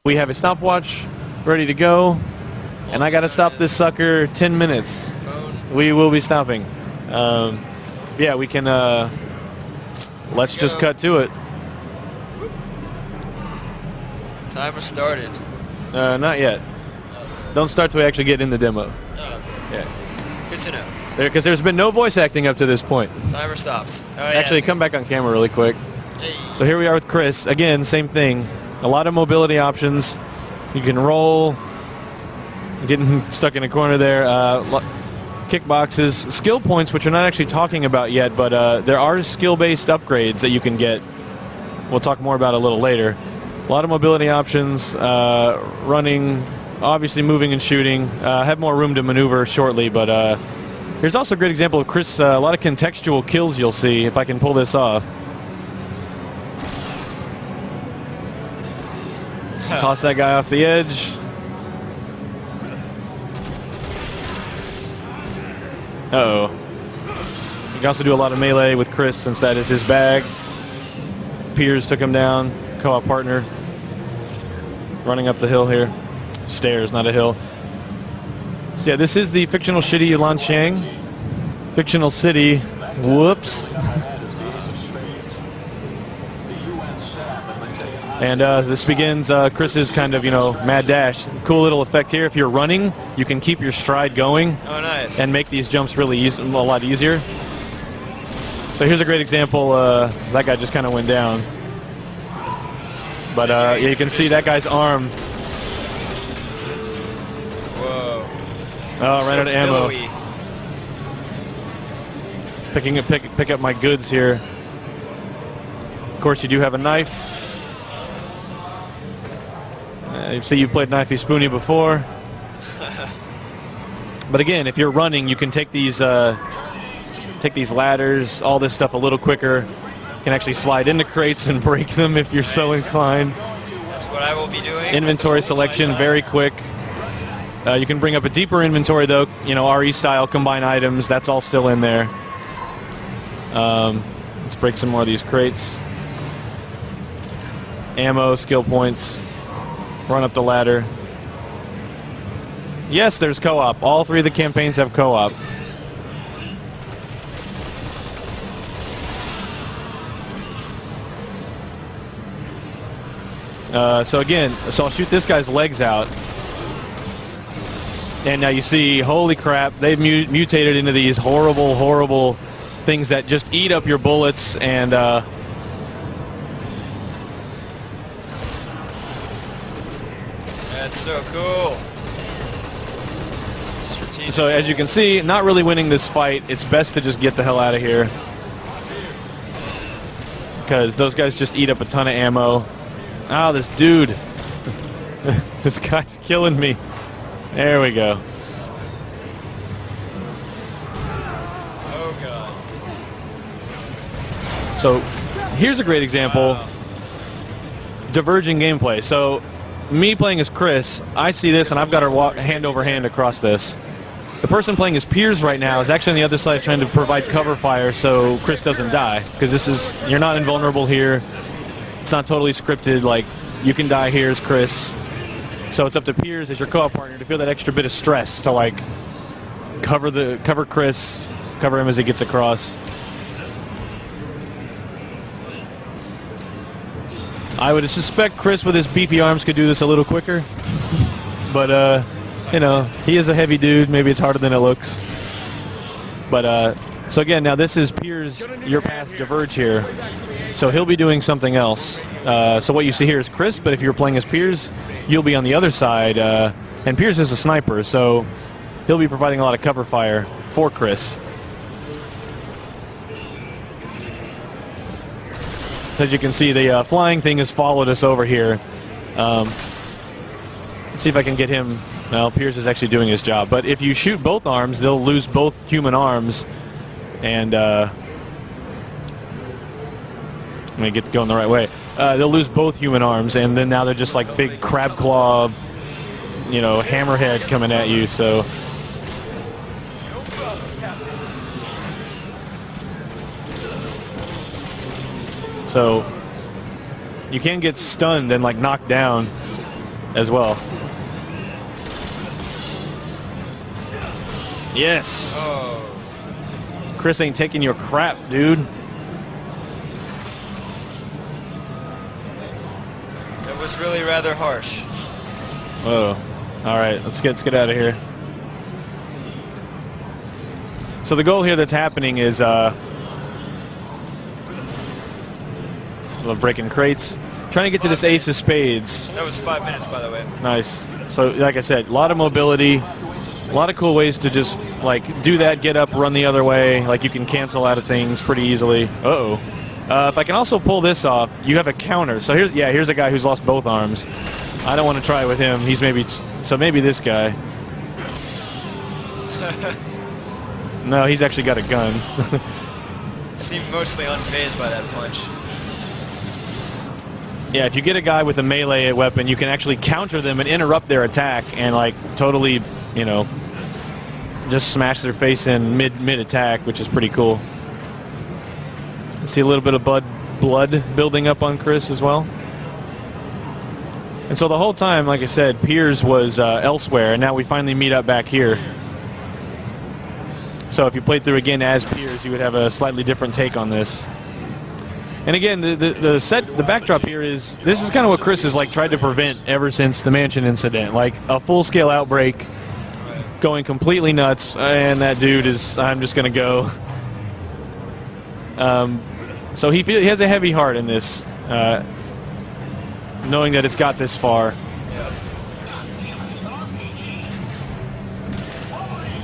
We have a stopwatch ready to go, and I got to stop this sucker 10 minutes. We will be stopping. Yeah, we can, let's just cut to it. Timer started. Not yet. Don't start till we actually get in the demo. Oh, yeah. Good to know. Because there's been no voice acting up to this point. Timer stopped. Oh, Actually, come back on camera really quick. Hey. So here we are with Chris. Again, same thing. A lot of mobility options. You can roll. Getting stuck in a corner there. Kickboxes. Skill points, which we're not actually talking about yet, but there are skill-based upgrades that you can get. We'll talk more about it a little later. A lot of mobility options. Running, obviously moving and shooting. Have more room to maneuver shortly, but here's also a great example of Chris. A lot of contextual kills you'll see if I can pull this off. Toss that guy off the edge. Uh-oh. You can also do a lot of melee with Chris since that is his bag. Piers took him down. Co-op partner. Running up the hill here. Stairs, not a hill. So yeah, this is the fictional city Lanxiang. Fictional city. Whoops. And this begins Chris's kind of, mad dash. Cool little effect here. If you're running, you can keep your stride going. Oh, nice. And make these jumps really easy, a lot easier. So here's a great example. That guy just kind of went down. But yeah, you can see that guy's arm. Whoa. Oh, ran out of ammo. Billowy. Pick up my goods here. Of course, you do have a knife. You see, you played Knifey Spoony before. But again, if you're running, you can take these ladders, all this stuff a little quicker. You can actually slide into crates and break them if you're so inclined. That's what I will be doing. Inventory selection, very quick. You can bring up a deeper inventory, though. RE style, combine items. That's all still in there. Let's break some more of these crates. Ammo, skill points. Run up the ladder. Yes, there's co-op. All three of the campaigns have co-op. So I'll shoot this guy's legs out. And now you see, holy crap, they've mutated into these horrible, horrible things that just eat up your bullets and... That's so cool. Strategic. So as you can see, not really winning this fight. It's best to just get the hell out of here. Because those guys just eat up a ton of ammo. Oh, this dude. This guy's killing me. There we go. Oh, God. So here's a great example. Diverging gameplay. So me playing as Chris, I see this and I've got to walk hand over hand across this. The person playing as Piers right now is actually on the other side trying to provide cover fire so Chris doesn't die. Because you're not invulnerable here. It's not totally scripted, like you can die here as Chris. So it's up to Piers as your co-op partner to feel that extra bit of stress to like cover Chris, cover him as he gets across. I would suspect Chris with his beefy arms could do this a little quicker. But, he is a heavy dude. Maybe it's harder than it looks. But, so again, now this is Piers, your paths diverge here. So he'll be doing something else. So what you see here is Chris, but if you're playing as Piers, you'll be on the other side. And Piers is a sniper, so he'll be providing a lot of cover fire for Chris. So as you can see, the flying thing has followed us over here. Let's see if I can get him. Well, Piers is actually doing his job. But if you shoot both arms, they'll lose both human arms. And let me get going the right way. They'll lose both human arms, and then now they're just like big crab claw, hammerhead coming at you. So. So you can get stunned and like knocked down as well. Yes. Oh. Chris ain't taking your crap, dude. That was really rather harsh. Oh. All right, let's get out of here. So the goal here that's happening is breaking crates, trying to get to this ace of spades. That was 5 minutes, by the way. Nice. So like I said, a lot of mobility, a lot of cool ways to just like do that, get up, run the other way. Like you can cancel out of things pretty easily. Uh-oh. If I can also pull this off, you have a counter. So here's a guy who's lost both arms. I don't want to try with him. He's maybe this guy. No, he's actually got a gun. Seemed mostly unfazed by that punch. Yeah, if you get a guy with a melee weapon, you can actually counter them and interrupt their attack and like totally, you know, just smash their face in mid attack, which is pretty cool. See a little bit of blood building up on Chris as well. And so the whole time, like I said, Piers was elsewhere, and now we finally meet up back here. So if you played through again as Piers, you would have a slightly different take on this. And again, the backdrop here is, this is kind of what Chris has like tried to prevent ever since the mansion incident, like a full-scale outbreak, going completely nuts, and that dude is, I'm just gonna go. So he has a heavy heart in this, knowing that it's got this far.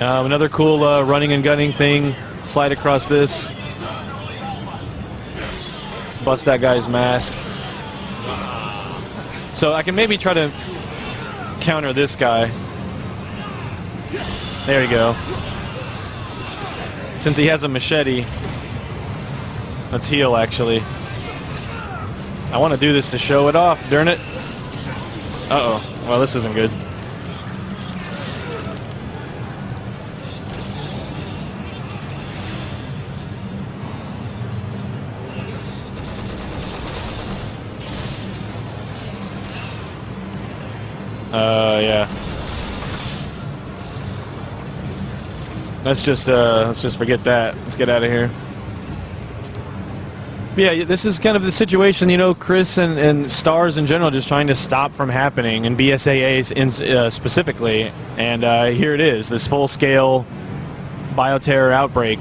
Another cool running and gunning thing. Slide across this. Bust that guy's mask. So I can maybe try to counter this guy. There you go. Since he has a machete, let's heal actually. I want to do this to show it off, darn it. Uh-oh. Well, this isn't good. Yeah. Let's just forget that. Let's get out of here. Yeah, this is kind of the situation, you know, Chris and stars in general just trying to stop from happening, and BSAA specifically. And here it is, this full-scale bioterror outbreak,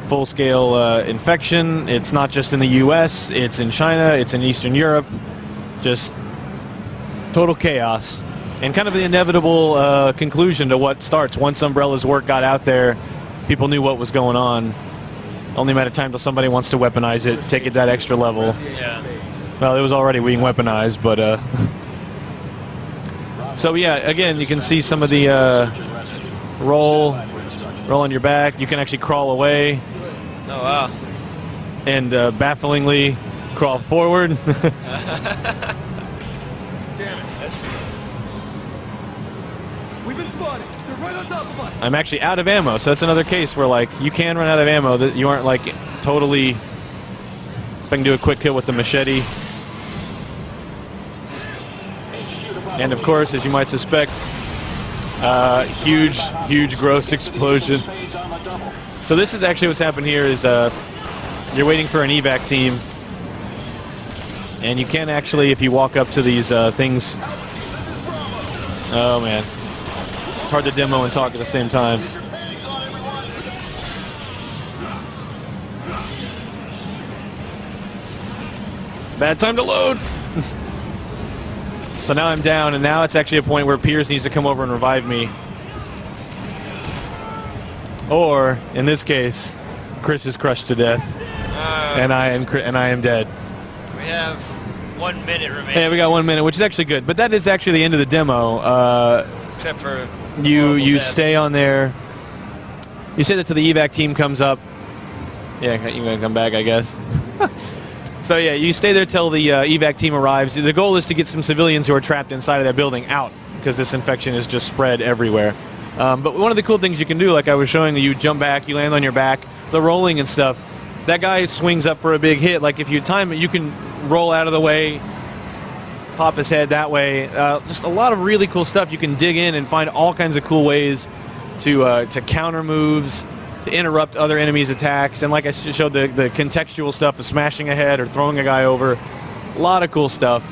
full-scale infection. It's not just in the U.S., it's in China, it's in Eastern Europe. Just total chaos. And kind of the inevitable conclusion to what starts. Once Umbrella's work got out there, people knew what was going on. Only a matter of time till somebody wants to weaponize it, take it that extra level. Yeah. Well, it was already being weaponized, but... So, yeah, again, you can see some of the roll on your back. You can actually crawl away. Oh, wow. And bafflingly crawl forward. Damn it. That's... We've been spotted. They're right on top of us. I'm actually out of ammo, so that's another case where, like, you can run out of ammo. That you aren't, like, totally... So if I can do a quick kill with the machete. And, of course, as you might suspect, huge, gross explosion. So this is actually what's happened here is you're waiting for an evac team. And you can actually, if you walk up to these things... Oh, man. It's hard to demo and talk at the same time. Bad time to load. So now I'm down, and now it's actually a point where Piers needs to come over and revive me. Or, in this case, Chris is crushed to death, and I am dead. We have 1 minute remaining. Yeah, we got 1 minute, which is actually good. But that is actually the end of the demo. Except for you stay on there. You say that till the evac team comes up. Yeah, you're gonna come back, I guess. So yeah, you stay there till the evac team arrives. The goal is to get some civilians who are trapped inside of that building out, because this infection is just spread everywhere. But one of the cool things you can do, like I was showing you, jump back, you land on your back, the rolling and stuff. That guy swings up for a big hit. Like if you time it, you can roll out of the way, pop his head that way. Just a lot of really cool stuff. You can dig in and find all kinds of cool ways to counter moves, to interrupt other enemies' attacks, and like I showed, the contextual stuff of smashing a head or throwing a guy over. A lot of cool stuff.